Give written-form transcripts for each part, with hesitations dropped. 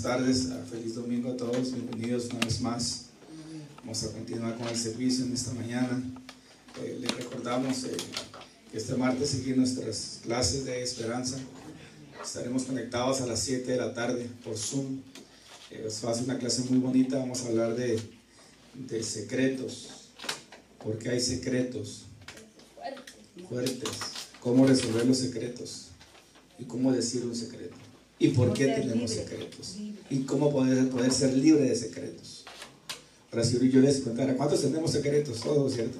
tardes, feliz domingo a todos, bienvenidos una vez más. Vamos a continuar con el servicio en esta mañana. Les recordamos que este martes siguen nuestras clases de esperanza. Estaremos conectados a las 7 de la tarde por Zoom. Va a ser una clase muy bonita. Vamos a hablar de secretos, porque hay secretos fuertes, cómo resolver los secretos y cómo decir un secreto y por qué tenemos secretos y cómo poder ser libre de secretos. Ahora, si yo les contara, ¿cuántos tenemos secretos? Todos, ¿cierto?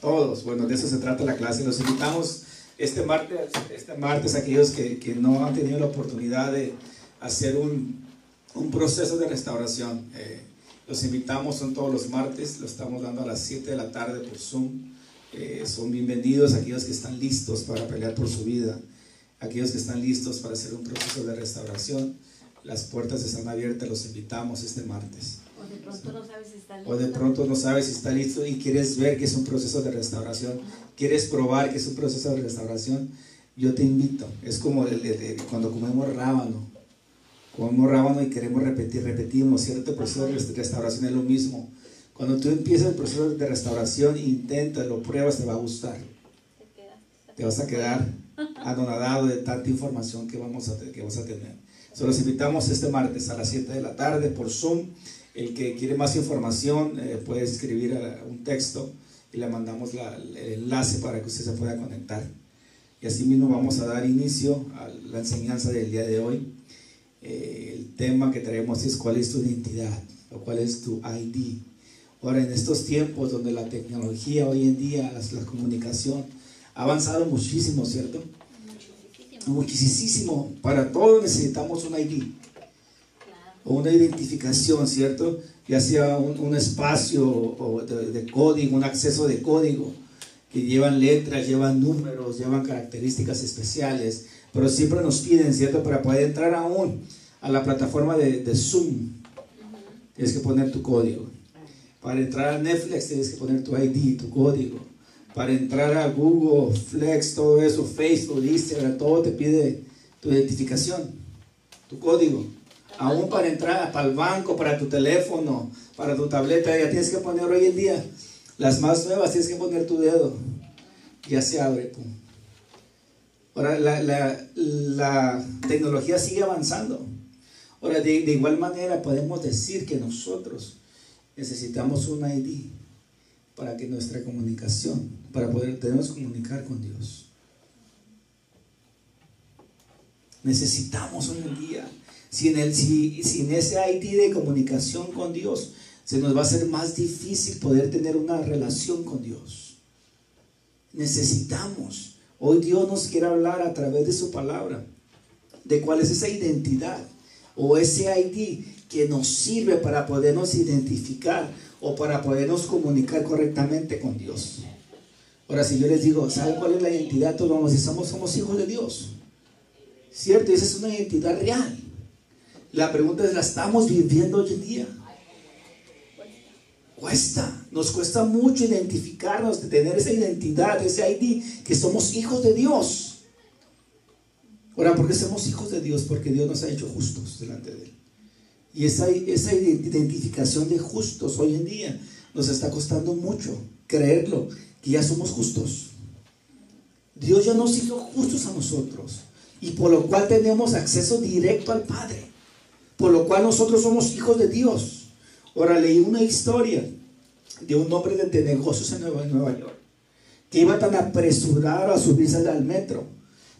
Todos. Bueno, de eso se trata la clase. Los invitamos este martes aquellos que no han tenido la oportunidad de hacer un proceso de restauración. Los invitamos, son todos los martes, lo estamos dando a las 7 de la tarde por Zoom. Son bienvenidos aquellos que están listos para pelear por su vida, aquellos que están listos para hacer un proceso de restauración. Las puertas están abiertas, los invitamos este martes. O de pronto no sabes si está listo. O de pronto no sabes si está listo y quieres ver que es un proceso de restauración, quieres probar que es un proceso de restauración. Yo te invito, es como cuando comemos rábano y queremos repetimos, ¿cierto? El proceso de restauración es lo mismo. Cuando tú empiezas el proceso de restauración, inténtalo, pruebas, te va a gustar. Te vas a quedar anonadado de tanta información que vas a tener. Los invitamos este martes a las 7 de la tarde por Zoom. El que quiere más información puede escribir un texto y le mandamos el enlace para que usted se pueda conectar. Y así mismo vamos a dar inicio a la enseñanza del día de hoy. El tema que traemos es ¿cuál es tu identidad? O ¿cuál es tu ID? Ahora, en estos tiempos donde la tecnología hoy en día, la comunicación ha avanzado muchísimo, ¿cierto? Muchísimo. Para todo necesitamos un ID o una identificación, ¿cierto? Ya sea un espacio de código, un acceso de código que llevan letras, llevan números, llevan características especiales, pero siempre nos piden, ¿cierto? Para poder entrar aún a la plataforma de Zoom, tienes que poner tu código. Para entrar a Netflix tienes que poner tu ID, tu código. Para entrar a Google, Flex, todo eso, Facebook, Instagram, todo te pide tu identificación, tu código. Aún para entrar para el banco, para tu teléfono, para tu tableta, ya tienes que poner hoy en día, las más nuevas, tienes que poner tu dedo. Ya se abre, pum. Ahora, la tecnología sigue avanzando. Ahora, de igual manera podemos decir que nosotros necesitamos un ID para que nuestra comunicación, para podernos comunicar con Dios. Necesitamos hoy en día, sin ese ID de comunicación con Dios, se nos va a hacer más difícil poder tener una relación con Dios. Necesitamos. Hoy Dios nos quiere hablar a través de su palabra, de cuál es esa identidad o ese ID que nos sirve para podernos identificar o para podernos comunicar correctamente con Dios. Ahora, si yo les digo, ¿saben cuál es la identidad? Todos vamos a decir, somos hijos de Dios, ¿cierto? Esa es una identidad real. La pregunta es, ¿la estamos viviendo hoy en día? Nos cuesta mucho identificarnos, de tener esa identidad, ese ID, que somos hijos de Dios. Ahora, ¿por qué somos hijos de Dios? Porque Dios nos ha hecho justos delante de Él. Y esa identificación de justos hoy en día nos está costando mucho creerlo, que ya somos justos. Dios ya nos hizo justos a nosotros, y por lo cual tenemos acceso directo al Padre, por lo cual nosotros somos hijos de Dios. Ahora, leí una historia de un hombre de negocios en Nueva York, que iba tan apresurado a subirse al metro,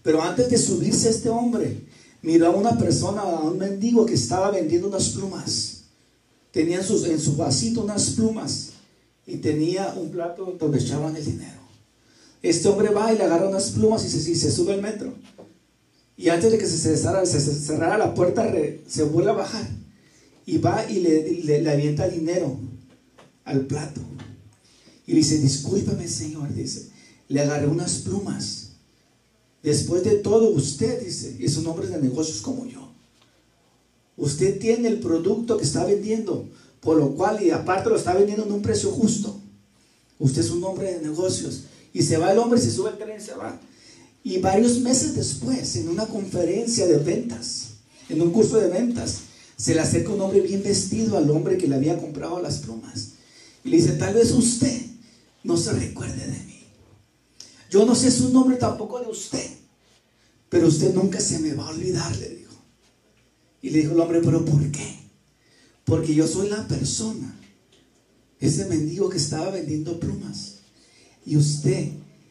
pero antes de subirse este hombre, miró a una persona, a un mendigo que estaba vendiendo unas plumas. Tenía en su vasito unas plumas y tenía un plato donde echaban el dinero. Este hombre va y le agarra unas plumas y se sube al metro. Y antes de que se cerrara la puerta, se vuelve a bajar. Y va y le avienta dinero al plato. Y le dice, discúlpame, señor, dice, le agarré unas plumas. Después de todo, usted, dice, es un hombre de negocios como yo. Usted tiene el producto que está vendiendo, por lo cual, y aparte lo está vendiendo en un precio justo. Usted es un hombre de negocios. Y se va el hombre, se sube al tren, se va. Y varios meses después, en una conferencia de ventas, en un curso de ventas, Se le acerca un hombre bien vestido al hombre que le había comprado las plumas. Y le dice, tal vez usted no se recuerde de mí. Yo no sé su nombre tampoco de usted, pero usted nunca se me va a olvidar, le dijo. Y le dijo el hombre, ¿pero por qué? Porque yo soy la persona, ese mendigo que estaba vendiendo plumas. Y usted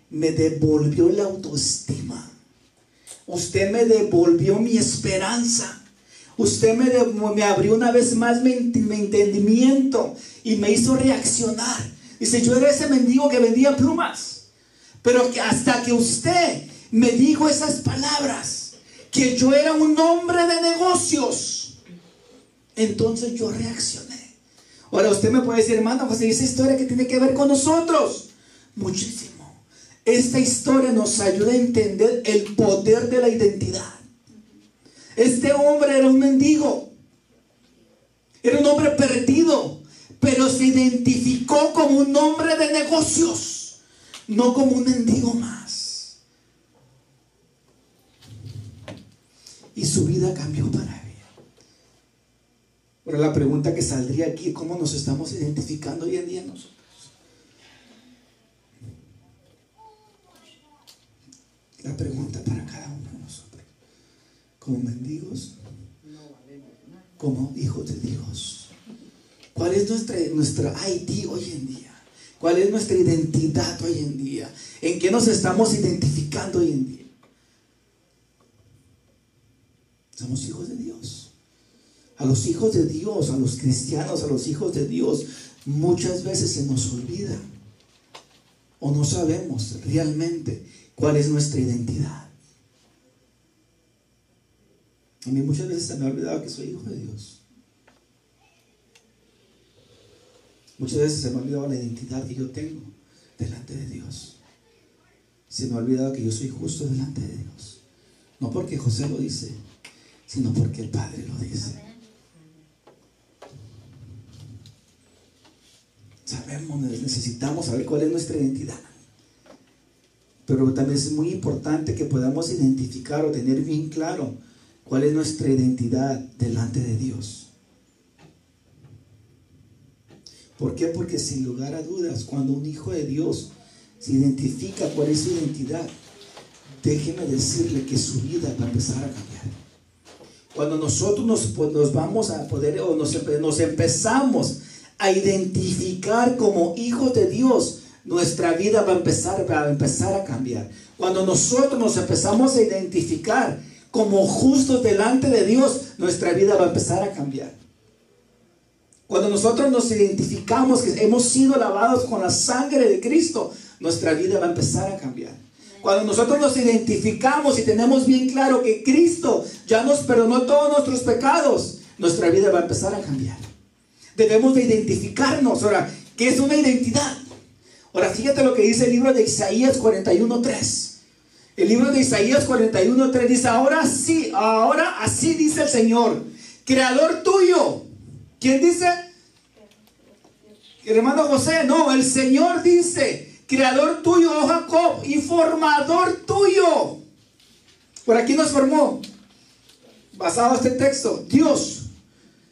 me devolvió la autoestima. Usted me devolvió mi esperanza. Usted me abrió una vez más mi entendimiento y me hizo reaccionar. Dice, yo era ese mendigo que vendía plumas, pero que hasta que usted me dijo esas palabras, que yo era un hombre de negocios, entonces yo reaccioné. Ahora usted me puede decir, hermano José, esa historia que tiene que ver con nosotros, muchísimo. Esta historia nos ayuda a entender el poder de la identidad. Este hombre era un mendigo, era un hombre perdido, pero se identificó como un hombre de negocios, no como un mendigo más. Y su vida cambió para bien. Ahora la pregunta que saldría aquí, ¿cómo nos estamos identificando hoy en día nosotros? La pregunta para cada uno de nosotros: ¿como mendigos? ¿Como hijos de Dios? ¿Cuál es nuestra ID hoy en día? ¿Cuál es nuestra identidad hoy en día? ¿En qué nos estamos identificando hoy en día? Somos hijos de Dios. A los hijos de Dios, a los cristianos, a los hijos de Dios, muchas veces se nos olvida o no sabemos realmente cuál es nuestra identidad. A mí muchas veces se me ha olvidado que soy hijo de Dios. Muchas veces se me ha olvidado la identidad que yo tengo delante de Dios. Se me ha olvidado que yo soy justo delante de Dios. No porque José lo dice, sino porque el Padre lo dice. Sabemos, necesitamos saber cuál es nuestra identidad. Pero también es muy importante que podamos identificar o tener bien claro cuál es nuestra identidad delante de Dios. ¿Por qué? Porque sin lugar a dudas, cuando un hijo de Dios se identifica cuál es su identidad, déjeme decirle que su vida va a empezar a cambiar. Cuando nosotros nos vamos a poder, o nos empezamos a identificar como hijos de Dios, nuestra vida va a empezar a cambiar. Cuando nosotros nos empezamos a identificar como justos delante de Dios, nuestra vida va a empezar a cambiar. Cuando nosotros nos identificamos que hemos sido lavados con la sangre de Cristo, nuestra vida va a empezar a cambiar. Cuando nosotros nos identificamos y tenemos bien claro que Cristo ya nos perdonó todos nuestros pecados, nuestra vida va a empezar a cambiar. Debemos de identificarnos. Ahora, ¿qué es una identidad? Ahora, fíjate lo que dice el libro de Isaías 41:3. El libro de Isaías 41:3 dice, ahora así dice el Señor, creador tuyo. ¿Quién dice? El hermano José. No, el Señor dice, creador tuyo, oh Jacob, y formador tuyo. ¿Por aquí nos formó? Basado en este texto, Dios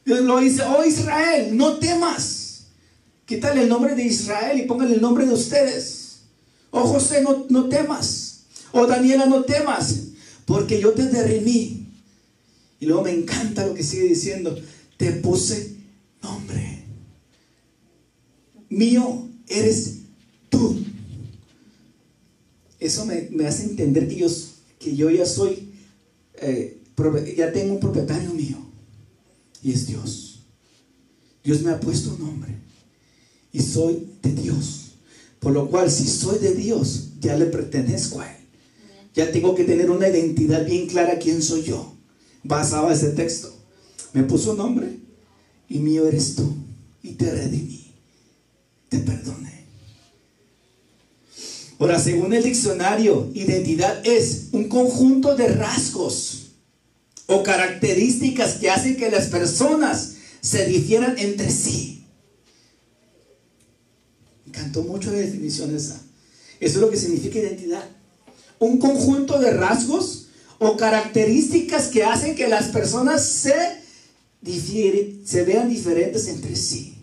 lo dice, oh Israel, no temas. Quítale el nombre de Israel y póngale el nombre de ustedes. Oh José, no temas. Oh Daniela, no temas, porque yo te derrimí. Y luego me encanta lo que sigue diciendo, te puse nombre. Mío eres tú. Eso me hace entender que yo ya soy, ya tengo un propietario mío. Y es Dios. Dios me ha puesto un nombre. Y soy de Dios. Por lo cual, si soy de Dios, ya le pertenezco a Él. Ya tengo que tener una identidad bien clara quién soy yo. Basado en ese texto. Me puso un nombre. Y mío eres tú. Y te redimí. Te perdoné. Ahora, según el diccionario, identidad es un conjunto de rasgos o características que hacen que las personas se difieran entre sí. Me encantó mucho la definición esa. Eso es lo que significa identidad. Un conjunto de rasgos o características que hacen que las personas se se vean diferentes entre sí.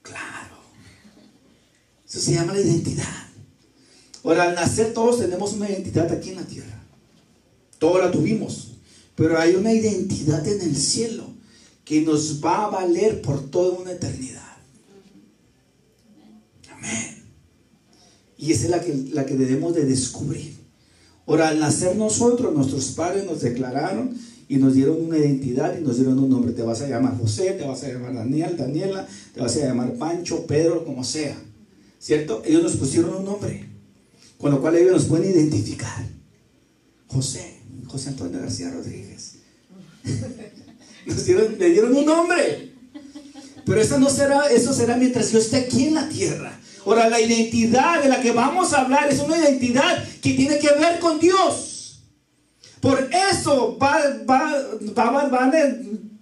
Claro. Eso se llama la identidad. Ahora, al nacer todos tenemos una identidad aquí en la tierra. Todos la tuvimos. Pero hay una identidad en el cielo que nos va a valer por toda una eternidad. Amén. Y esa es la que debemos de descubrir. Ahora, al nacer nosotros, nuestros padres nos declararon y nos dieron una identidad y nos dieron un nombre. Te vas a llamar José, te vas a llamar Daniel, Daniela, te vas a llamar Pancho, Pedro, como sea. ¿Cierto? Ellos nos pusieron un nombre, con lo cual ellos nos pueden identificar. José Antonio García Rodríguez. Le dieron un nombre. Pero eso será mientras yo esté aquí en la tierra. Ahora, la identidad de la que vamos a hablar es una identidad que tiene que ver con Dios. Por eso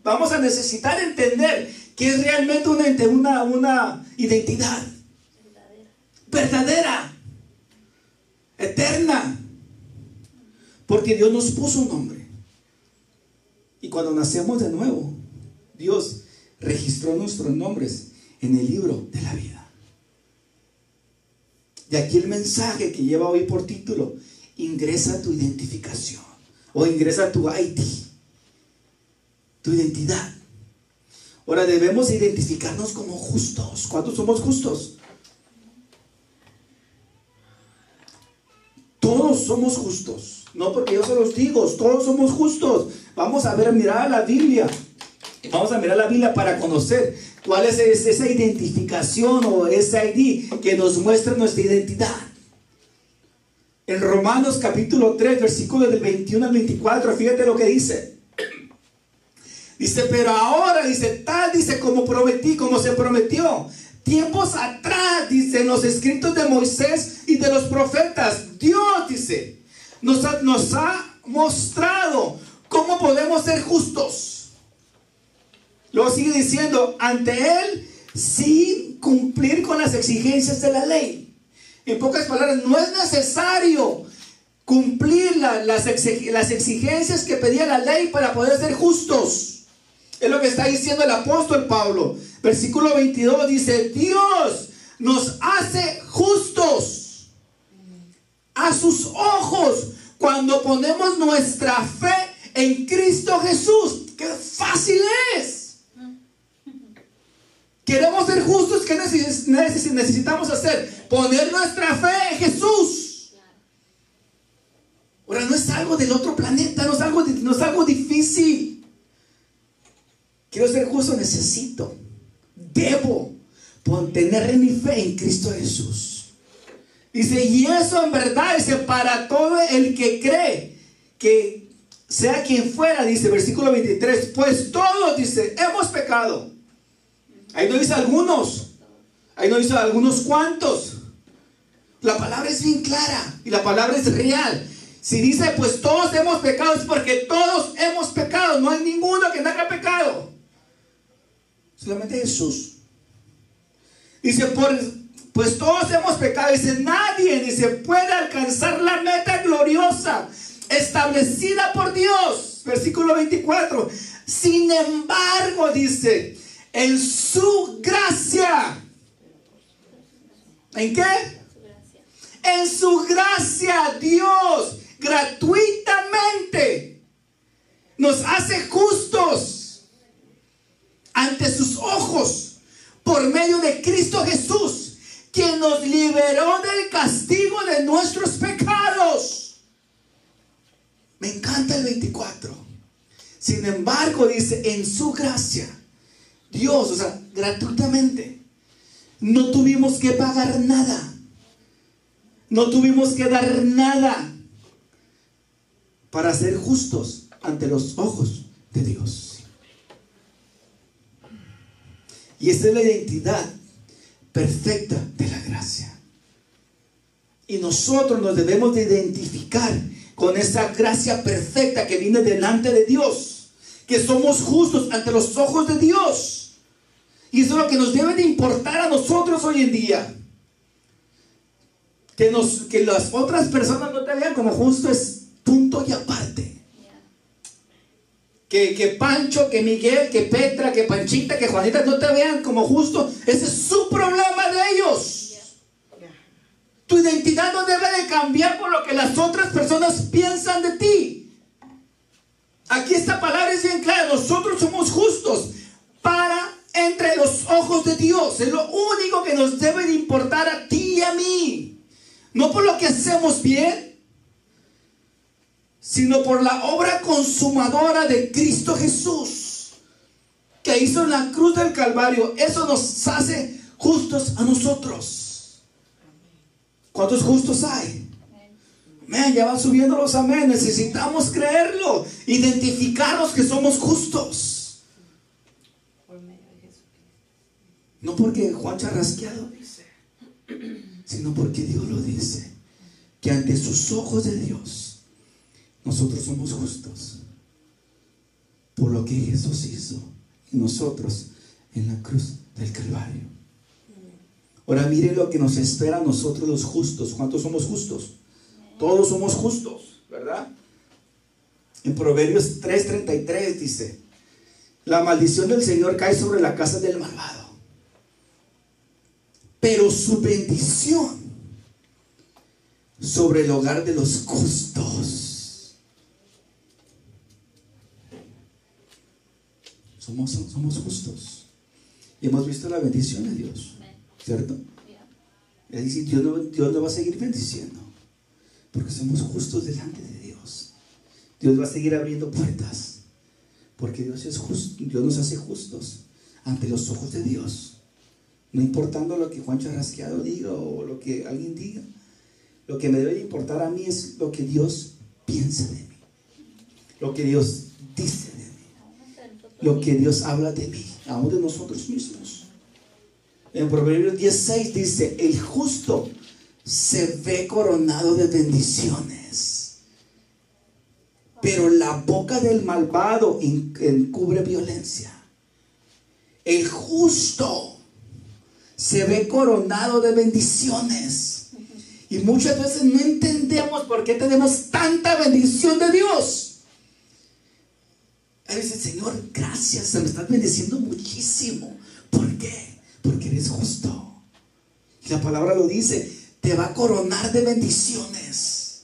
vamos a necesitar entender que es realmente una identidad verdadera, eterna. Porque Dios nos puso un nombre. Y cuando nacemos de nuevo, Dios registró nuestros nombres en el libro de la vida. Y aquí el mensaje que lleva hoy por título: ingresa tu identificación, o ingresa tu ID, tu identidad. Ahora, debemos identificarnos como justos. ¿Cuántos somos justos? Todos somos justos. No porque yo se los digo, todos somos justos. Vamos a mirar a la Biblia. Vamos a mirar la Biblia para conocer cuál es esa identificación o ese ID que nos muestra nuestra identidad. En Romanos capítulo 3, versículos del 21 al 24, fíjate lo que dice. Dice, pero ahora, dice, como se prometió tiempos atrás, dice, en los escritos de Moisés y de los profetas, Dios, dice, nos ha mostrado cómo podemos ser justos. Luego sigue diciendo, ante Él, sin cumplir con las exigencias de la ley. En pocas palabras, no es necesario cumplir las exigencias que pedía la ley para poder ser justos. Es lo que está diciendo el apóstol Pablo. Versículo 22 dice, Dios nos hace justos a sus ojos cuando ponemos nuestra fe en Cristo Jesús. ¡Qué fácil es! Queremos ser justos. ¿Qué necesitamos hacer? Poner nuestra fe en Jesús. Ahora, no es algo del otro planeta, no es algo difícil. Quiero ser justo, debo tener mi fe en Cristo Jesús. Dice, y eso en verdad, dice, para todo el que cree, que sea quien fuera, dice, versículo 23, pues todos, dice, hemos pecado. Ahí no dice algunos, ahí no dice algunos cuantos. La palabra es bien clara y la palabra es real. Si dice, pues todos hemos pecado, es porque todos hemos pecado. No hay ninguno que no haya pecado. Solamente Jesús. Dice, pues todos hemos pecado. Dice, nadie, dice, puede alcanzar la meta gloriosa establecida por Dios. Versículo 24. Sin embargo, dice, en su gracia. ¿En qué? En su gracia, Dios gratuitamente nos hace justos ante sus ojos por medio de Cristo Jesús, quien nos liberó del castigo de nuestros pecados. Me encanta el 24. Sin embargo, dice, en su gracia, Dios, o sea, gratuitamente, no tuvimos que pagar nada. No tuvimos que dar nada para ser justos ante los ojos de Dios. Y esa es la identidad perfecta de la gracia. Y nosotros nos debemos de identificar con esa gracia perfecta que viene delante de Dios, que somos justos ante los ojos de Dios. Y eso es lo que nos debe de importar a nosotros hoy en día. Que las otras personas no te vean como justo es punto y aparte. Que Pancho, que Miguel, que Petra, que Panchita, que Juanita no te vean como justo. Ese es su problema de ellos. Tu identidad no debe de cambiar por lo que las otras personas piensan de ti. Aquí esta palabra es bien clara. Nosotros somos justos para entre los ojos de Dios. Es lo único que nos debe de importar a ti y a mí. No por lo que hacemos bien, sino por la obra consumadora de Cristo Jesús, que hizo en la cruz del Calvario. Eso nos hace justos a nosotros. ¿Cuántos justos hay? Amén, ya van subiendo los amén. Necesitamos creerlo, identificarnos que somos justos. No porque Juan Charrasqueado dice, sino porque Dios lo dice, que ante sus ojos de Dios nosotros somos justos por lo que Jesús hizo en nosotros en la cruz del Calvario. Ahora mire lo que nos espera a nosotros los justos. ¿Cuántos somos justos? Todos somos justos, ¿verdad? En Proverbios 3:33 dice: la maldición del Señor cae sobre la casa del malvado, pero su bendición sobre el hogar de los justos. Somos justos y hemos visto la bendición de Dios, ¿cierto? Es decir, Dios no va a seguir bendiciendo porque somos justos delante de Dios. Dios va a seguir abriendo puertas porque Dios es justo. Dios nos hace justos ante los ojos de Dios, no importando lo que Juan Charrasqueado diga o lo que alguien diga. Lo que me debe importar a mí es lo que Dios piensa de mí, lo que Dios dice de mí, lo que Dios habla de mí, aún de nosotros mismos. En Proverbios 10:6 dice: el justo se ve coronado de bendiciones, pero la boca del malvado encubre violencia. El justo se ve coronado de bendiciones, y muchas veces no entendemos por qué tenemos tanta bendición de Dios. A veces, Señor, gracias, me estás bendiciendo muchísimo. ¿Por qué? Porque eres justo. Y la palabra lo dice, te va a coronar de bendiciones.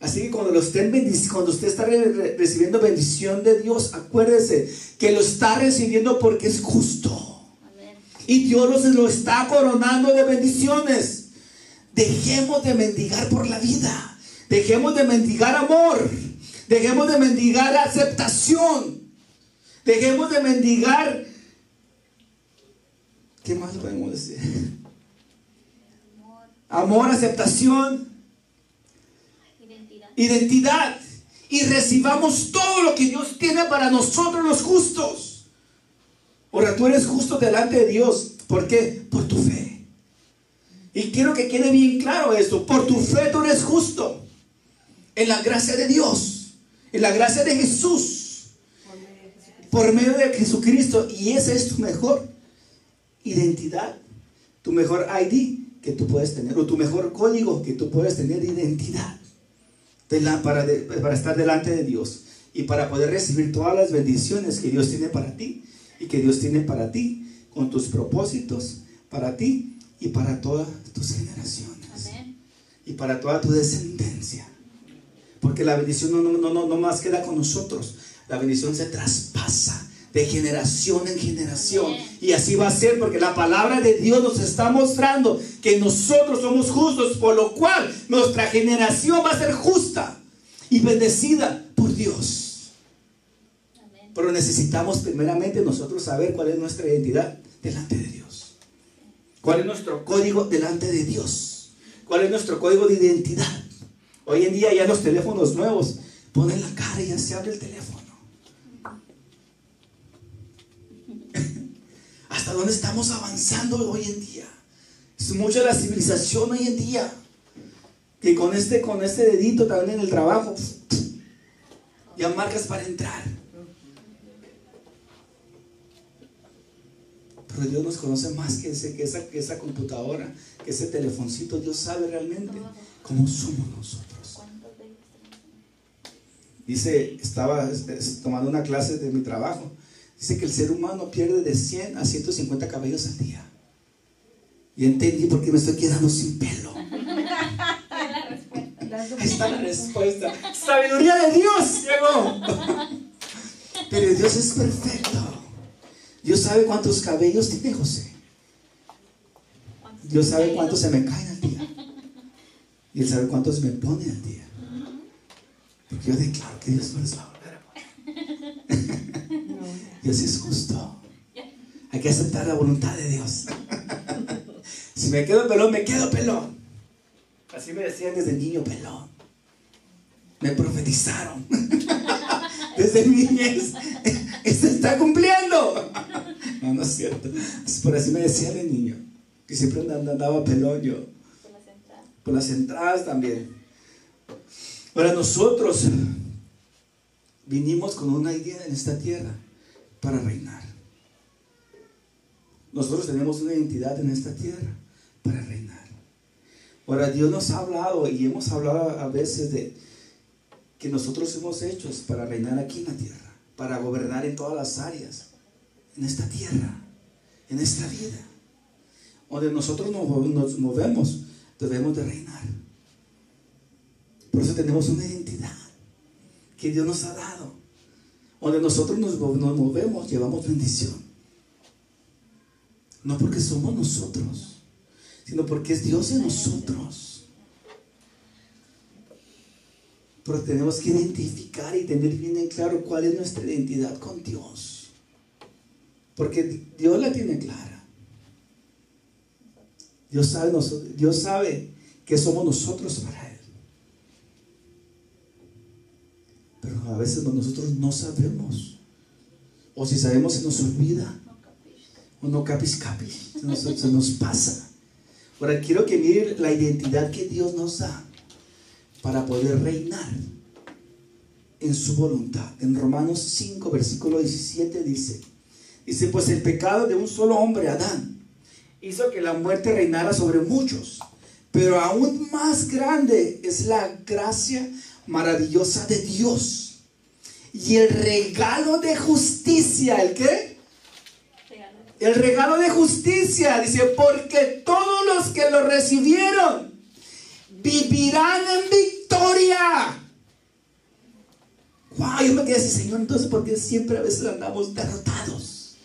Así que cuando usted está recibiendo bendición de Dios, acuérdese que lo está recibiendo porque es justo. Amén. Y Dios lo está coronando de bendiciones. Dejemos de mendigar por la vida. Dejemos de mendigar amor. Dejemos de mendigar aceptación. Dejemos de mendigar... ¿Qué más podemos decir? Amor, aceptación, identidad. Y recibamos todo lo que Dios tiene para nosotros los justos. Ahora, tú eres justo delante de Dios. ¿Por qué? Por tu fe. Y quiero que quede bien claro esto. Por tu fe tú eres justo. En la gracia de Dios. En la gracia de Jesús. Por medio de Jesucristo. Y esa es tu mejor identidad, tu mejor ID que tú puedes tener, o tu mejor código que tú puedes tener de identidad para estar delante de Dios y para poder recibir todas las bendiciones que Dios tiene para ti y que Dios tiene para ti, con tus propósitos para ti y para todas tus generaciones. Amén. Y para toda tu descendencia, porque la bendición no más queda con nosotros, la bendición se traspasa de generación en generación. Y así va a ser, porque la palabra de Dios nos está mostrando que nosotros somos justos, por lo cual nuestra generación va a ser justa y bendecida por Dios. Amén. Pero necesitamos primeramente nosotros saber cuál es nuestra identidad delante de Dios. ¿Cuál es nuestro código delante de Dios? ¿Cuál es nuestro código de identidad? Hoy en día ya los teléfonos nuevos ponen la cara y ya se abre el teléfono. ¿Hasta dónde estamos avanzando hoy en día? Es mucha la civilización hoy en día, que con este dedito también en el trabajo ya marcas para entrar. Pero Dios nos conoce más que esa computadora, que ese telefoncito. Dios sabe realmente cómo somos nosotros. Dice, estaba tomando una clase de mi trabajo. Dice que el ser humano pierde de 100 a 150 cabellos al día. Y entendí por qué me estoy quedando sin pelo. Ahí está la respuesta. Sabiduría de Dios llegó. Pero Dios es perfecto. Dios sabe cuántos cabellos tiene José. Dios sabe cuántos se me caen al día. Y Él sabe cuántos me pone al día. Porque yo declaro que Dios no les va a volver a poner. Dios es justo. Hay que aceptar la voluntad de Dios. Si me quedo pelón, me quedo pelón. Así me decían desde niño, pelón. Me profetizaron. Desde niñez. Se está cumpliendo. No, no es cierto. Por así me decían de niño. Que siempre andaba pelón yo. Por las entradas también. Ahora nosotros vinimos con una idea en esta tierra para reinar. Nosotros tenemos una identidad en esta tierra para reinar. Ahora Dios nos ha hablado y hemos hablado a veces de que nosotros somos hechos para reinar aquí en la tierra, para gobernar en todas las áreas, en esta tierra, en esta vida. Donde nosotros nos movemos, debemos de reinar. Por eso tenemos una identidad que Dios nos ha dado. Donde nosotros nos movemos, llevamos bendición. No porque somos nosotros, sino porque es Dios en nosotros. Pero tenemos que identificar y tener bien en claro cuál es nuestra identidad con Dios. Porque Dios la tiene clara. Dios sabe que somos nosotros para Él. Pero a veces nosotros no sabemos. O si sabemos se nos olvida. O no capis. Se nos pasa. Ahora quiero que miren la identidad que Dios nos da para poder reinar en su voluntad. En Romanos 5, versículo 17 dice, pues el pecado de un solo hombre, Adán, hizo que la muerte reinara sobre muchos. Pero aún más grande es la gracia maravillosa de Dios y el regalo de justicia. ¿El qué? El regalo de justicia, dice, porque todos los que lo recibieron vivirán en victoria. Wow, yo me quedé así, Señor, entonces ¿por qué siempre a veces andamos derrotados?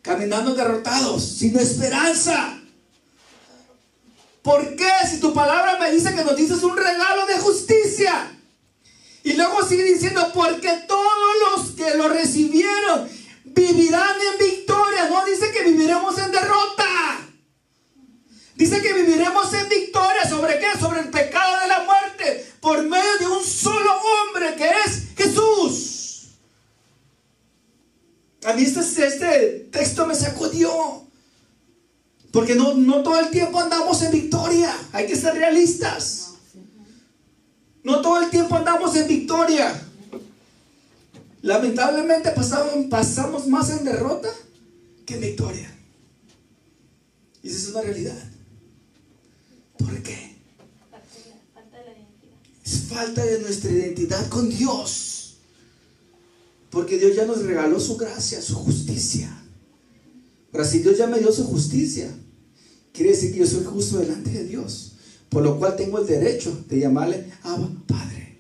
Caminando derrotados, sin esperanza. ¿Por qué? Si tu palabra me dice que nos dices un regalo de justicia. Y luego sigue diciendo, porque todos los que lo recibieron vivirán en victoria. No dice que viviremos en derrota. Dice que viviremos en victoria. ¿Sobre qué? Sobre el pecado de la muerte, por medio de un solo hombre que es Jesús. A mí este texto me sacudió. Porque no todo el tiempo andamos en victoria. Hay que ser realistas. No todo el tiempo andamos en victoria. Lamentablemente pasamos más en derrota que en victoria. Y esa es una realidad. ¿Por qué? Falta de la identidad. Es falta de nuestra identidad con Dios. Porque Dios ya nos regaló su gracia, su justicia. Pero si Dios ya me dio su justicia, quiere decir que yo soy justo delante de Dios. Por lo cual tengo el derecho de llamarle Abba, Padre.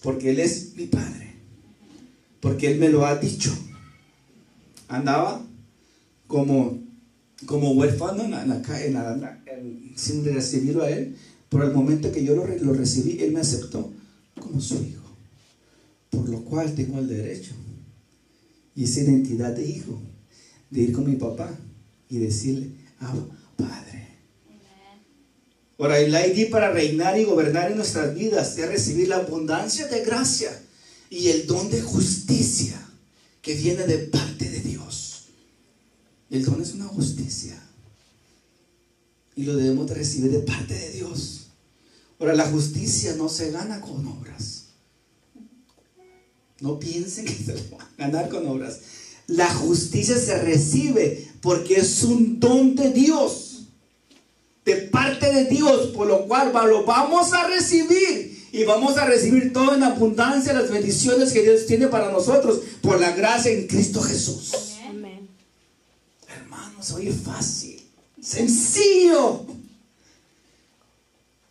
Porque Él es mi Padre. Porque Él me lo ha dicho. Andaba como huérfano sin recibirlo a Él. Por el momento que yo lo recibí, Él me aceptó como su hijo. Por lo cual tengo el derecho y esa identidad de hijo, de ir con mi papá y decirle, Abba, Padre. Ahora, el ID para reinar y gobernar en nuestras vidas es recibir la abundancia de gracia y el don de justicia que viene de parte de Dios. El don es una justicia y lo debemos de recibir de parte de Dios. Ahora, la justicia no se gana con obras. No piensen que se va a ganar con obras. La justicia se recibe porque es un don de Dios, de parte de Dios, por lo cual lo vamos a recibir. y vamos a recibir todo en abundancia, las bendiciones que Dios tiene para nosotros por la gracia en Cristo Jesús. Amén. Hermanos, oye, fácil, sencillo,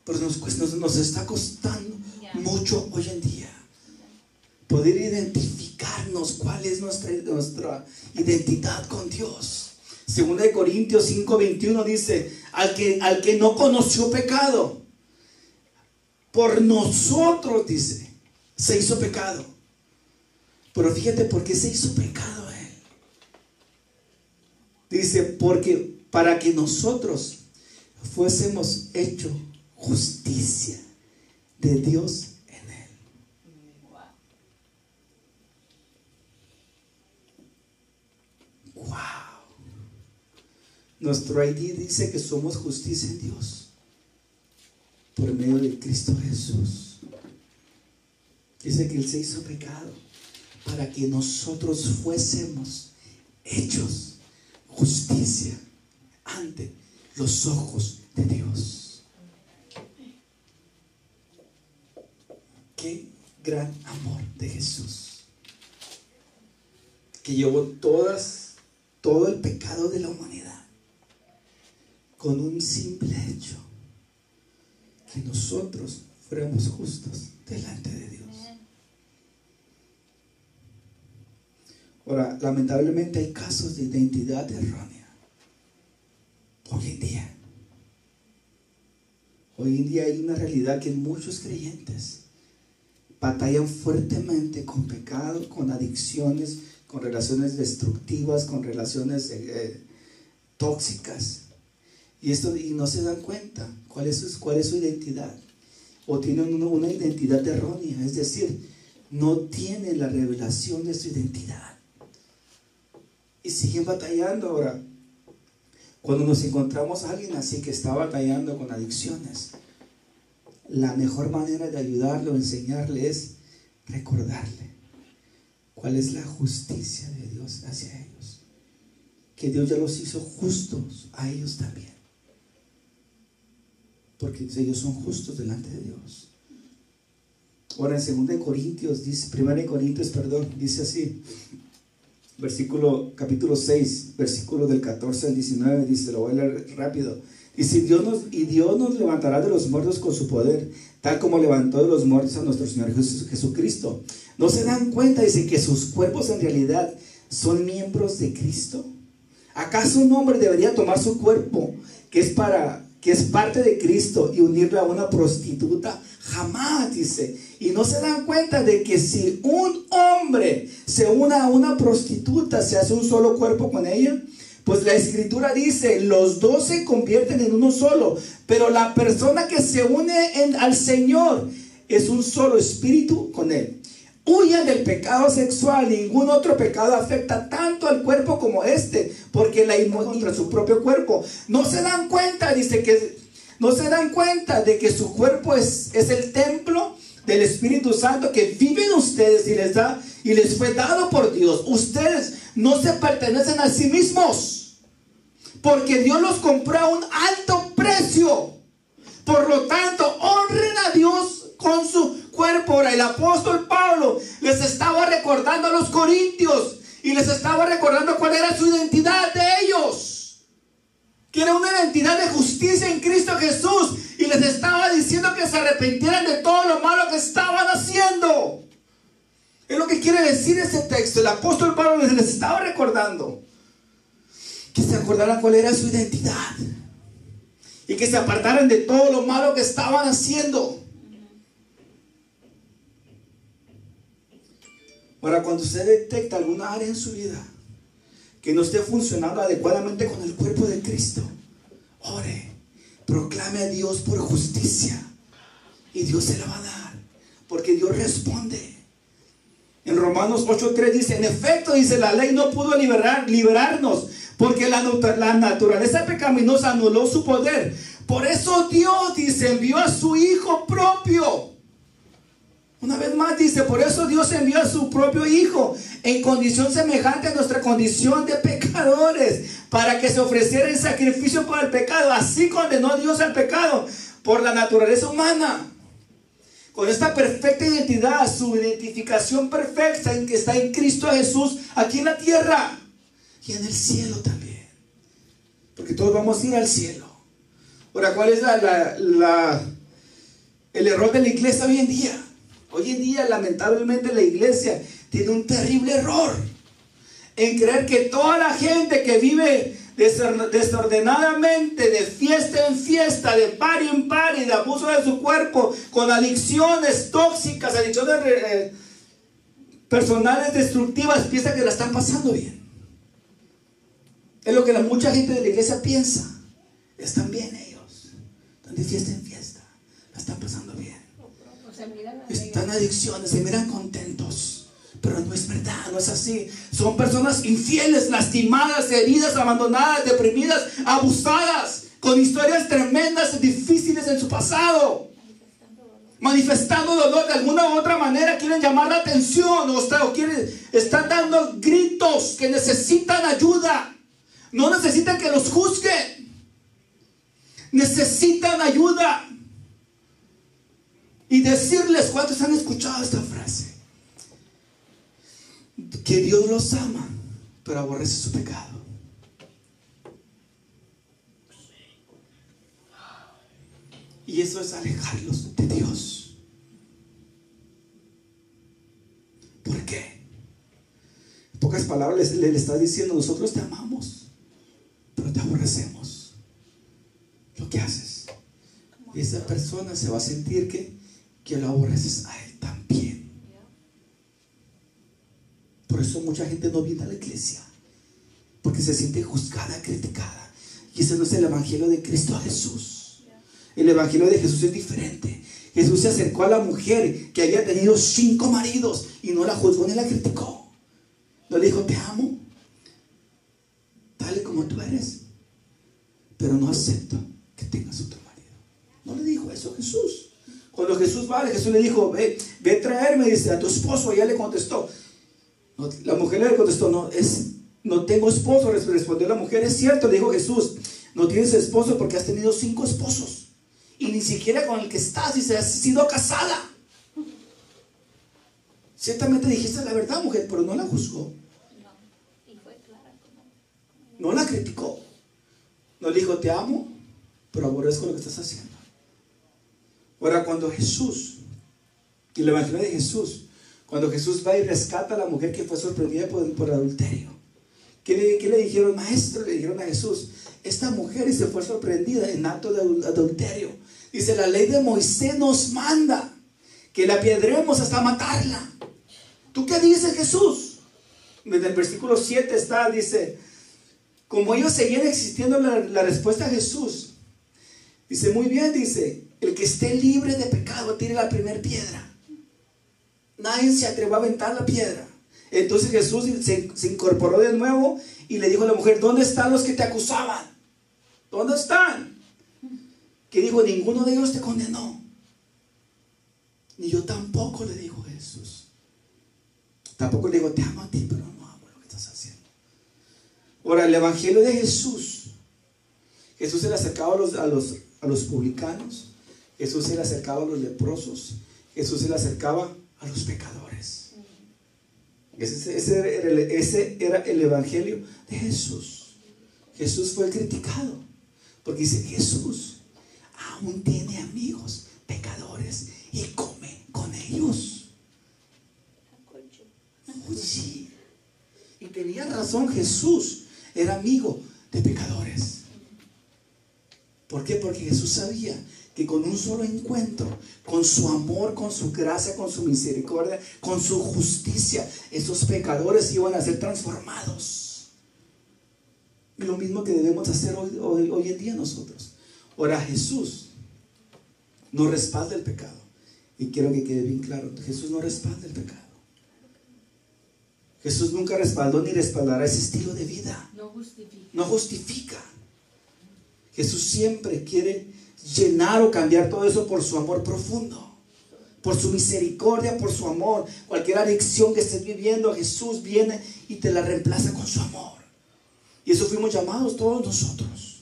pero nos está costando mucho hoy en día poder identificarnos cuál es nuestra identidad con Dios. 2 Corintios 5:21 dice, al que no conoció pecado, por nosotros, dice, se hizo pecado. Pero fíjate por qué se hizo pecado él. Dice, porque para que nosotros fuésemos hecho justicia de Dios en él. Wow. Nuestro ID dice que somos justicia en Dios por medio de Cristo Jesús. Dice que Él se hizo pecado para que nosotros fuésemos hechos justicia ante los ojos de Dios. Qué gran amor de Jesús, que llevó todo el pecado de la humanidad con un simple hecho, que nosotros fuéramos justos delante de Dios. Ahora, lamentablemente hay casos de identidad errónea hoy en día. Hoy en día hay una realidad que muchos creyentes batallan fuertemente con pecado, con adicciones, con relaciones destructivas, con relaciones tóxicas. Y no se dan cuenta cuál es su identidad. O tienen una identidad errónea, es decir, no tienen la revelación de su identidad. Y siguen batallando. Ahora, cuando nos encontramos a alguien así que está batallando con adicciones, la mejor manera de ayudarlo, enseñarle, es recordarle cuál es la justicia de Dios hacia ellos. Que Dios ya los hizo justos a ellos también, porque ellos son justos delante de Dios. Ahora en 1 Corintios dice así, capítulo 6, versículo del 14 al 19, dice, lo voy a leer rápido. Dice, Dios nos levantará de los muertos con su poder, tal como levantó de los muertos a nuestro Señor Jesucristo. ¿No se dan cuenta? Dice, que sus cuerpos en realidad son miembros de Cristo. ¿Acaso un hombre debería tomar su cuerpo, que es parte de Cristo, y unirlo a una prostituta? Jamás, dice. Y no se dan cuenta de que si un hombre se une a una prostituta, se hace un solo cuerpo con ella. Pues la escritura dice, los dos se convierten en uno solo. Pero la persona que se une al Señor es un solo espíritu con Él. Huyan del pecado sexual. Ningún otro pecado afecta tanto al cuerpo como este, porque la inmunda contra su propio cuerpo. No se dan cuenta, dice, no se dan cuenta de que su cuerpo es el templo del Espíritu Santo que vive en ustedes y les fue dado por Dios. Ustedes no se pertenecen a sí mismos, porque Dios los compró a un alto precio. Por lo tanto, honren a Dios con su cuerpo. Ahora, el apóstol Pablo les estaba recordando a los corintios y les estaba recordando cuál era su identidad de ellos, que era una identidad de justicia en Cristo Jesús, y les estaba diciendo que se arrepintieran de todo lo malo que estaban haciendo. Es lo que quiere decir ese texto. El apóstol Pablo les estaba recordando que se acordaran cuál era su identidad y que se apartaran de todo lo malo que estaban haciendo. Ahora, cuando usted detecta alguna área en su vida que no esté funcionando adecuadamente con el cuerpo de Cristo, ore, proclame a Dios por justicia, y Dios se la va a dar, porque Dios responde. En Romanos 8:3 dice, en efecto, dice, la ley no pudo liberarnos, porque la naturaleza pecaminosa anuló su poder. Por eso Dios, dice, envió a su Hijo propio. Una vez más dice, por eso Dios envió a su propio Hijo en condición semejante a nuestra condición de pecadores, para que se ofreciera en sacrificio por el pecado. Así condenó Dios al pecado por la naturaleza humana, con esta perfecta identidad, su identificación perfecta en que está en Cristo Jesús, aquí en la tierra y en el cielo también. Porque todos vamos a ir al cielo. Ahora, ¿cuál es el error de la iglesia hoy en día? Hoy en día, lamentablemente, la iglesia tiene un terrible error en creer que toda la gente que vive desordenadamente, de fiesta en fiesta, de party en party, de abuso de su cuerpo, con adicciones tóxicas, adicciones personales destructivas, piensa que la están pasando bien. Es lo que mucha gente de la iglesia piensa. Están bien ellos, están de fiesta en fiesta, la están pasando bien. Están en adicciones, se miran contentos. Pero no es verdad, no es así. Son personas infieles, lastimadas, heridas, abandonadas, deprimidas, abusadas, con historias tremendas, difíciles en su pasado, manifestando dolor de alguna u otra manera. Quieren llamar la atención están dando gritos que necesitan ayuda. No necesitan que los juzguen, necesitan ayuda. Y decirles, ¿cuántos han escuchado esta frase? Que Dios los ama, pero aborrece su pecado. Y eso es alejarlos de Dios. ¿Por qué? En pocas palabras le está diciendo, nosotros te amamos, pero te aborrecemos lo que haces. Y esa persona se va a sentir que lo aborreces a él también. Por eso mucha gente no viene a la iglesia, porque se siente juzgada, criticada. Y ese no es el evangelio de Cristo Jesús. El evangelio de Jesús es diferente. Jesús se acercó a la mujer que había tenido 5 maridos y no la juzgó ni la criticó. No le dijo, te amo, tal y como tú eres, pero no acepto que tengas otro marido. No le dijo eso Jesús. Cuando Jesús Jesús le dijo, ve a traerme, dice, a tu esposo. Ella le contestó. La mujer le contestó, no tengo esposo. Respondió la mujer, es cierto, le dijo Jesús, no tienes esposo porque has tenido 5 esposos. Y ni siquiera con el que estás, dice, has sido casada. Ciertamente dijiste la verdad, mujer, pero no la juzgó. No, y fue clara. No la criticó. No le dijo, te amo, pero aborrezco lo que estás haciendo. Ahora, cuando Jesús, y el evangelio de Jesús, cuando Jesús va y rescata a la mujer que fue sorprendida por adulterio, ¿qué le dijeron, maestro? Le dijeron a Jesús, esta mujer se fue sorprendida en acto de adulterio. Dice, la ley de Moisés nos manda que la apedreemos hasta matarla. ¿Tú qué dices, Jesús? En el versículo 7 dice, como ellos seguían existiendo, la respuesta a Jesús, dice, muy bien, dice, el que esté libre de pecado tire la primera piedra. Nadie se atrevió a aventar la piedra. Entonces Jesús se incorporó de nuevo y le dijo a la mujer, ¿dónde están los que te acusaban? ¿Dónde están? Que dijo, ninguno de ellos te condenó. Ni yo tampoco, le dijo Jesús. Tampoco le digo, te amo a ti, pero no amo lo que estás haciendo. Ahora, el evangelio de Jesús se le acercaba a los publicanos. Jesús se le acercaba a los leprosos. Jesús se le acercaba a los pecadores. Ese era el evangelio de Jesús. Jesús fue criticado porque dice, Jesús aún tiene amigos pecadores y come con ellos. Oye, y tenía razón, Jesús era amigo de pecadores. ¿Por qué? Porque Jesús sabía que con un solo encuentro, con su amor, con su gracia, con su misericordia, con su justicia, esos pecadores iban a ser transformados. Y lo mismo que debemos hacer hoy en día nosotros. Ahora, Jesús no respalda el pecado. Y quiero que quede bien claro, Jesús no respalda el pecado. Jesús nunca respaldó ni respaldará ese estilo de vida. No justifica. Jesús siempre quiere llenar o cambiar todo eso por su amor profundo, por su misericordia, por su amor. Cualquier adicción que estés viviendo, Jesús viene y te la reemplaza con su amor. Y eso fuimos llamados todos nosotros.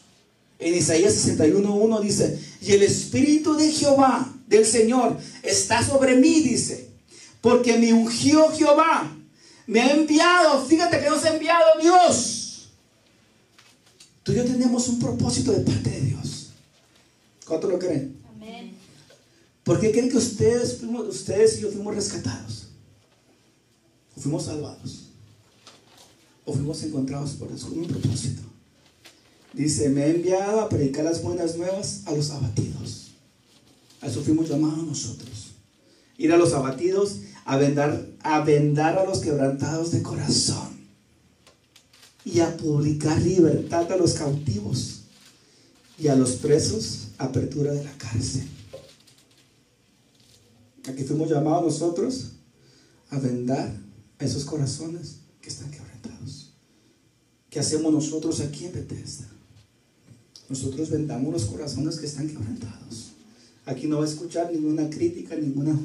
En Isaías 61:1 dice: y el Espíritu de Jehová, del Señor, está sobre mí, dice, porque me ungió Jehová, me ha enviado. Fíjate que nos ha enviado Dios. Tú y yo tenemos un propósito de parte de Dios. ¿Cuánto lo creen? Amén. ¿Por qué creen que ustedes y yo fuimos rescatados? ¿O fuimos salvados? ¿O fuimos encontrados por Dios con un propósito? Dice: me ha enviado a predicar las buenas nuevas a los abatidos. A eso fuimos llamados nosotros. Ir a los abatidos, a vendar a los quebrantados de corazón y a publicar libertad a los cautivos y a los presos, apertura de la cárcel. Aquí fuimos llamados nosotros a vendar a esos corazones que están quebrantados. ¿Qué hacemos nosotros aquí en Bethesda? Nosotros vendamos los corazones que están quebrantados. Aquí no va a escuchar ninguna crítica, ninguna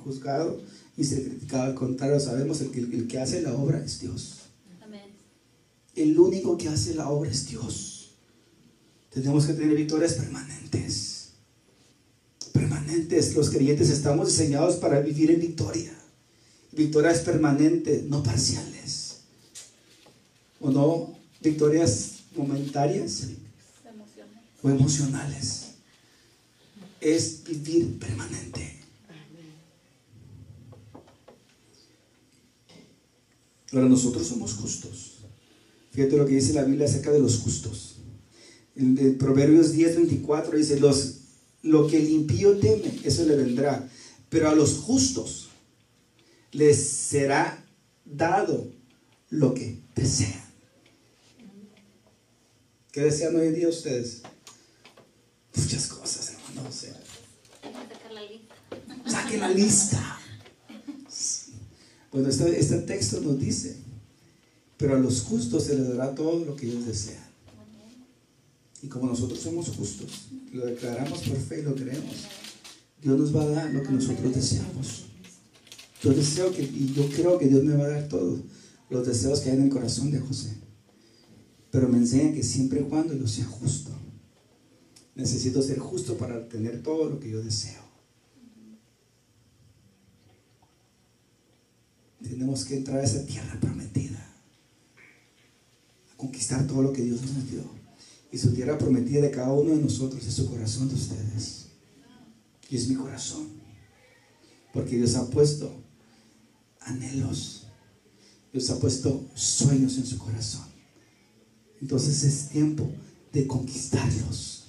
juzgado y ser criticado. Al contrario, sabemos el que hace la obra es Dios. Amén. El único que hace la obra es Dios. Tenemos que tener victorias permanentes. Permanentes. Los creyentes estamos diseñados para vivir en victoria. Victorias permanentes, no parciales. O no victorias momentarias o emocionales. Es vivir permanente. Ahora, nosotros somos justos. Fíjate lo que dice la Biblia acerca de los justos. En Proverbios 10:24 dice: lo que el impío teme, eso le vendrá, pero a los justos les será dado lo que desean. ¿Qué desean hoy en día ustedes? Muchas cosas, hermano. O sea, saquen la lista. Bueno, este texto nos dice: pero a los justos se les dará todo lo que ellos desean. Y como nosotros somos justos, lo declaramos por fe y lo creemos, Dios nos va a dar lo que nosotros deseamos. Yo deseo y yo creo que Dios me va a dar todos los deseos que hay en el corazón de José. Pero me enseña que siempre y cuando yo sea justo. Necesito ser justo para tener todo lo que yo deseo. Tenemos que entrar a esa tierra prometida, a conquistar todo lo que Dios nos dio. Y su tierra prometida de cada uno de nosotros es su corazón de ustedes. Y es mi corazón. Porque Dios ha puesto anhelos. Dios ha puesto sueños en su corazón. Entonces es tiempo de conquistarlos.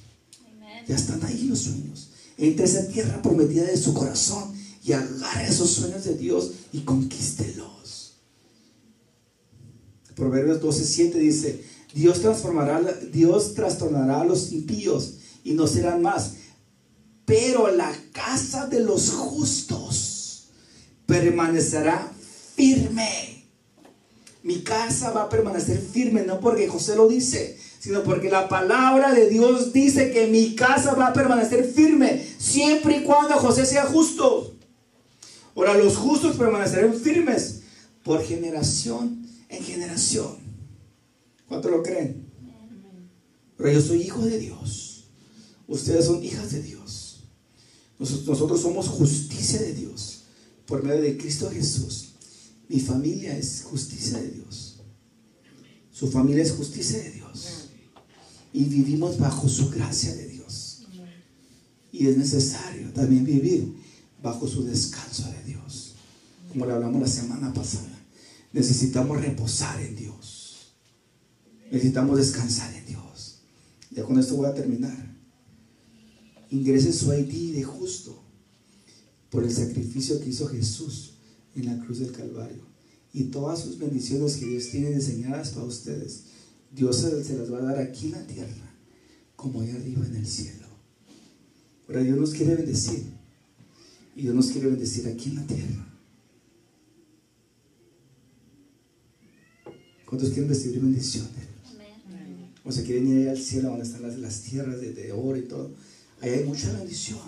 Ya están ahí los sueños. Entre esa tierra prometida de su corazón y agarre esos sueños de Dios y conquístelos. Proverbios 12:7 dice: Dios trastornará a los impíos y no serán más, pero la casa de los justos permanecerá firme. Mi casa va a permanecer firme, no porque José lo dice, sino porque la palabra de Dios dice que mi casa va a permanecer firme siempre y cuando José sea justo. Ahora, los justos permanecerán firmes por generación en generación. ¿Cuánto lo creen? Pero yo soy hijo de Dios. Ustedes son hijas de Dios. Nosotros somos justicia de Dios por medio de Cristo Jesús. Mi familia es justicia de Dios. Su familia es justicia de Dios. Y vivimos bajo su gracia de Dios. Y es necesario también vivir bajo su descanso de Dios. Como le hablamos la semana pasada, necesitamos reposar en Dios. Necesitamos descansar en Dios. Ya con esto voy a terminar. Ingrese su ID de justo por el sacrificio que hizo Jesús en la cruz del Calvario. Y todas sus bendiciones que Dios tiene diseñadas para ustedes, Dios se las va a dar aquí en la tierra como allá arriba en el cielo. Ahora, Dios nos quiere bendecir. Y Dios nos quiere bendecir aquí en la tierra. ¿Cuántos quieren recibir bendiciones? Amén. O sea, quieren ir al cielo donde están las tierras de oro y todo. Ahí hay mucha bendición.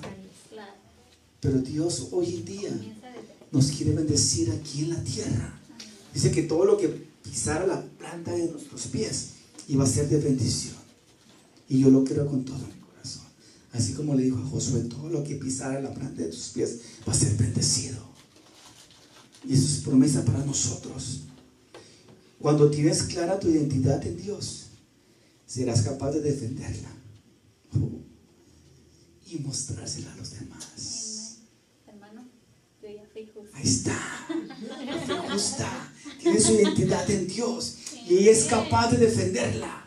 Pero Dios hoy en día nos quiere bendecir aquí en la tierra. Dice que todo lo que pisara la planta de nuestros pies iba a ser de bendición. Y yo lo creo con todo mi corazón. Así como le dijo a Josué, todo lo que pisara la planta de tus pies va a ser bendecido. Y eso es promesa para nosotros. Cuando tienes clara tu identidad en Dios, serás capaz de defenderla y mostrársela a los demás. Hermano, yo ya fui justa. Ahí está. Fue justa. Tiene su identidad en Dios y ella es capaz de defenderla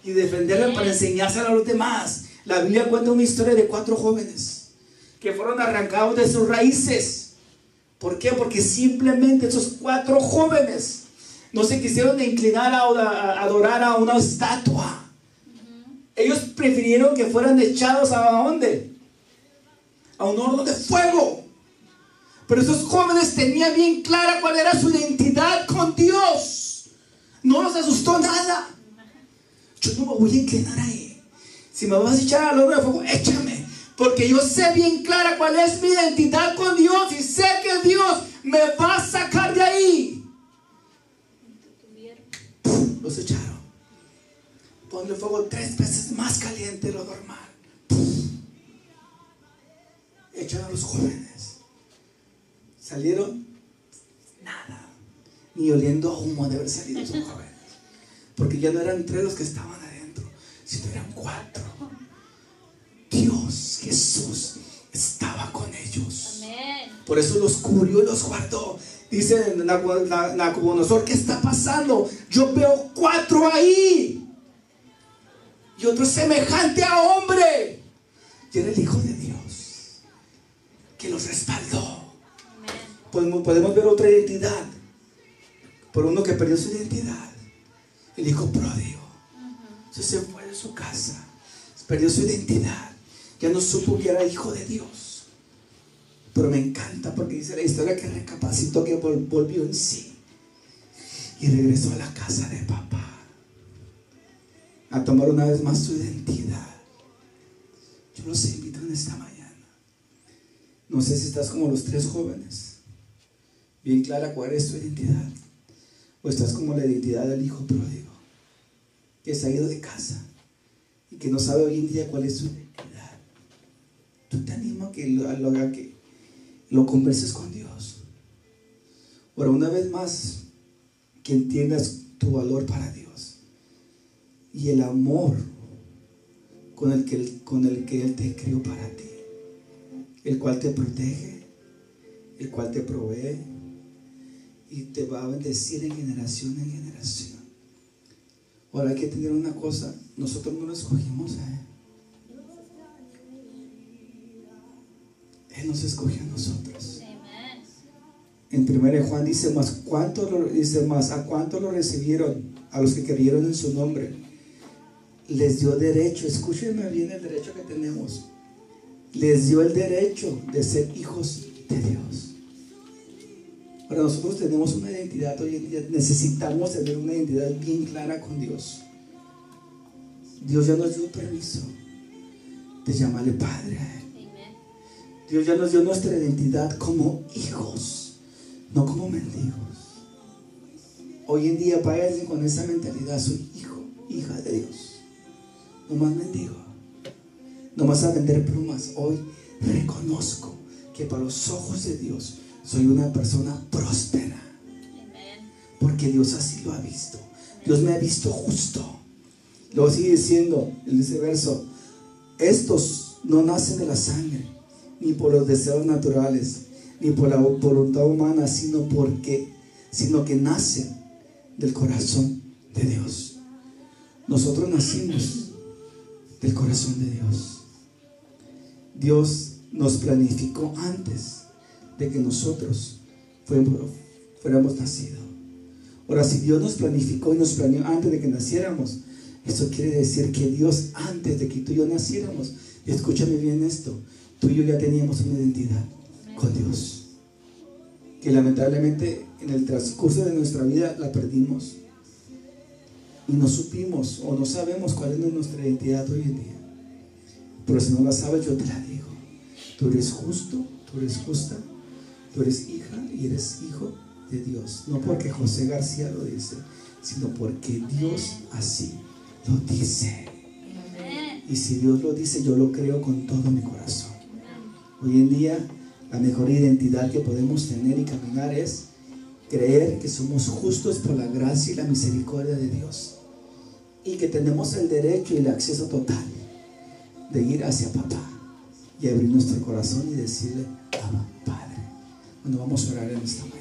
y defenderla para enseñársela a los demás. La Biblia cuenta una historia de 4 jóvenes que fueron arrancados de sus raíces. ¿Por qué? Porque simplemente esos 4 jóvenes no se quisieron inclinar a adorar a una estatua. Ellos prefirieron que fueran echados ¿a dónde? A un horno de fuego. Pero esos jóvenes tenían bien clara cuál era su identidad con Dios. No los asustó nada. Yo no me voy a inclinar ahí. Si me vas a echar al horno de fuego, échame. Porque yo sé bien clara cuál es mi identidad con Dios. Y sé que Dios me va a sacar de ahí. Los echaron. Ponle fuego 3 veces más caliente de lo normal. Echaron a los jóvenes. Salieron nada, ni oliendo a humo de haber salido esos jóvenes, porque ya no eran 3 los que estaban adentro, sino eran 4. Dios, Jesús, estaba con ellos. Amén. Por eso los cubrió y los guardó. Dice Nabucodonosor, ¿qué está pasando? Yo veo 4 ahí y otro semejante a hombre. Y era el Hijo de Dios que los respaldó. Podemos ver otra identidad por uno que perdió su identidad, el hijo pródigo. Se fue de su casa, perdió su identidad, ya no supo que era hijo de Dios. Pero me encanta porque dice la historia que recapacitó, que volvió en sí y regresó a la casa de papá a tomar una vez más su identidad. Yo los invito en esta mañana. No sé si estás como los 3 jóvenes, bien clara cuál es tu identidad, o estás como la identidad del hijo pródigo que se ha ido de casa y que no sabe hoy en día cuál es su identidad. Yo te animo a que lo converses con Dios. Ahora, una vez más, que entiendas tu valor para Dios y el amor con el que Él te crió para ti, el cual te protege, el cual te provee y te va a bendecir en generación en generación. Ahora hay que entender una cosa: nosotros no lo escogimos a Él. Él nos escogió a nosotros. En 1 Juan dice, ¿a cuánto lo recibieron? A los que creyeron en su nombre. Les dio derecho, escúchenme bien el derecho que tenemos. Les dio el derecho de ser hijos de Dios. Ahora nosotros tenemos una identidad hoy en día. Necesitamos tener una identidad bien clara con Dios. Dios ya nos dio permiso de llamarle Padre a Él. Dios ya nos dio nuestra identidad como hijos, no como mendigos. Hoy en día vayan con esa mentalidad: soy hijo, hija de Dios, no más mendigo, no más a vender plumas. Hoy reconozco que para los ojos de Dios soy una persona próspera, porque Dios así lo ha visto. Dios me ha visto justo. Luego sigue diciendo en ese verso: estos no nacen de la sangre, ni por los deseos naturales, ni por la voluntad humana, sino que nacen del corazón de Dios. Nosotros nacimos del corazón de Dios. Dios nos planificó antes de que nosotros fuéramos nacidos. Ahora, si Dios nos planificó y nos planeó antes de que naciéramos, eso quiere decir que Dios, antes de que tú y yo naciéramos, y escúchame bien esto, tú y yo ya teníamos una identidad con Dios, que lamentablemente en el transcurso de nuestra vida la perdimos y no supimos o no sabemos cuál es nuestra identidad hoy en día. Pero si no la sabes, yo te la digo: tú eres justo, tú eres justa, tú eres hija y eres hijo de Dios. No porque José García lo dice, sino porque Dios así lo dice. Y si Dios lo dice, yo lo creo con todo mi corazón. Hoy en día, la mejor identidad que podemos tener y caminar es creer que somos justos por la gracia y la misericordia de Dios. Y que tenemos el derecho y el acceso total de ir hacia papá y abrir nuestro corazón y decirle: Abba, Padre. Bueno, vamos a orar en esta mañana.